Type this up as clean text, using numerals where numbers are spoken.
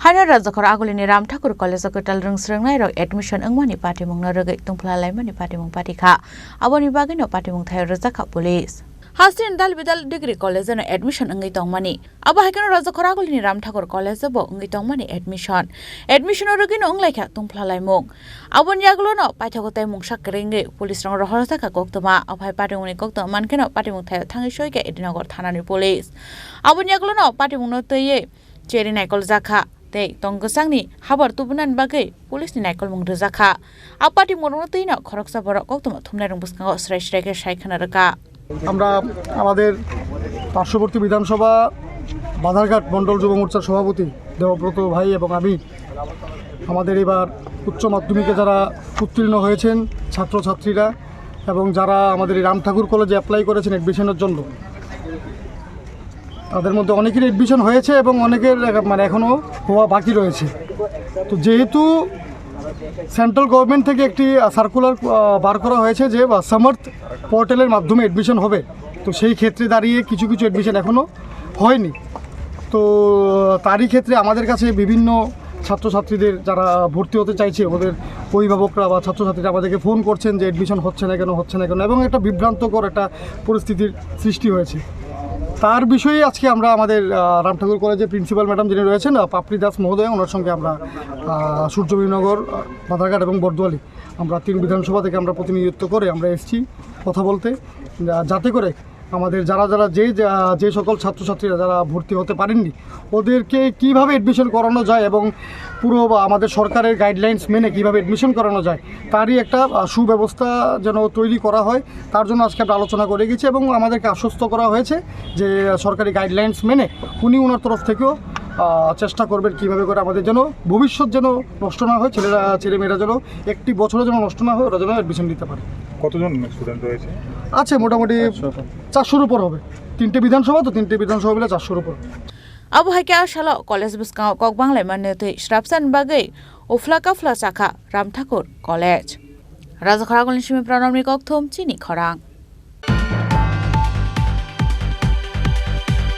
Haina Ramthakur agulini Ramthakur College Kwtal Rwng Swrwngnai rok admission Wngmani patimung na Rwgwi Tungphwlaimani patimung patikha aboni bagino patimung thayo rojaka police Hastin dal bidal degree college na admission ngai tongmani aba hakeno Ramthakur agulini Ramthakur College bo ngai tongmani admission rogino onglaikha Tungphwlaimung aboni agulo no paithagotai mungsak renge police rong rohorasaka koktoma abai patimungni koktoma mankeno patimung thayo thangi soike edinagor thanani police aboni agulo no patimung no teye Chini naikol zakha tei tonggesangni habar tubunan bagai pulis ni naikol mung rezakha apati mono teina khoroksa borok koktoma thumnai rong buskango srai সাইখানা রাখা আমরা আমাদের পার্শ্ববর্তী বিধানসভা বাধারঘাট মণ্ডল যুব মোর্চার সভাপতি দেবব্রত ভাই এবং আমি আমাদের এবার উচ্চ মাধ্যমিকে যারা উত্তীর্ণ হয়েছেন ছাত্রছাত্রীরা এবং যারা আমাদের এই রামঠাকুর কলেজে অ্যাপ্লাই করেছেন অ্যাডমিশনের জন্য তাদের মধ্যে অনেকের অ্যাডমিশন হয়েছে এবং অনেকের মানে এখনও হওয়া বাকি রয়েছে তো যেহেতু সেন্ট্রাল গভর্নমেন্ট থেকে একটি সার্কুলার বার করা হয়েছে যে সামার্থ পোর্টালের মাধ্যমে অ্যাডমিশন হবে তো সেই ক্ষেত্রে দাঁড়িয়ে কিছু অ্যাডমিশন এখনও হয়নি তো তারই ক্ষেত্রে আমাদের কাছে বিভিন্ন ছাত্রছাত্রীদের যারা ভর্তি হতে চাইছে ওদের অভিভাবকরা বা ছাত্রছাত্রীরা আমাদেরকে ফোন করছেন যে অ্যাডমিশন হচ্ছে না কেন এবং একটা বিভ্রান্তকর একটা পরিস্থিতির সৃষ্টি হয়েছে তার বিষয়ে আজকে আমরা আমাদের রামঠাকুর কলেজের প্রিন্সিপাল ম্যাডাম যিনি রয়েছেন পাপড়ি দাস মহোদয় ওনার সঙ্গে আমরা সূর্যবীরনগর বাধারঘাট এবং বরদোয়ালি আমরা 3 বিধানসভা থেকে আমরা প্রতিনিধিত্ব করে আমরা এসেছি কথা বলতে যাতে করে আমাদের যারা যে সকল ছাত্রছাত্রীরা যারা ভর্তি হতে পারেননি ওদেরকে কীভাবে অ্যাডমিশন করানো যায় এবং পুরো আমাদের সরকারের গাইডলাইন্স মেনে কীভাবে অ্যাডমিশন করানো যায় তারই একটা সুব্যবস্থা যেন তৈরি করা হয় তার জন্য আজকে আমরা আলোচনা করে গেছি এবং আমাদেরকে আশ্বস্ত করা হয়েছে যে সরকারি গাইডলাইন্স মেনে উনি ওনার তরফ থেকেও চেষ্টা করবেন কীভাবে করে আমাদের যেন ভবিষ্যৎ যেন নষ্ট না হয় ছেলেমেয়েরা যেন একটি বছরও যেন নষ্ট না হয় ওরা যেন অ্যাডমিশন নিতে পারে। কতজন স্টুডেন্ট রয়েছে? আছে মোটামুটি 400-র উপর হবে। 3টে বিধানসভা তো 3টে বিধানসভা মিলে 400-র উপর। Abu hakia shalo college buskang kok Wngmani tei shrapsan bagai ufla sakha Ramthakur College. Raja Khorang Chini Chini Khorang.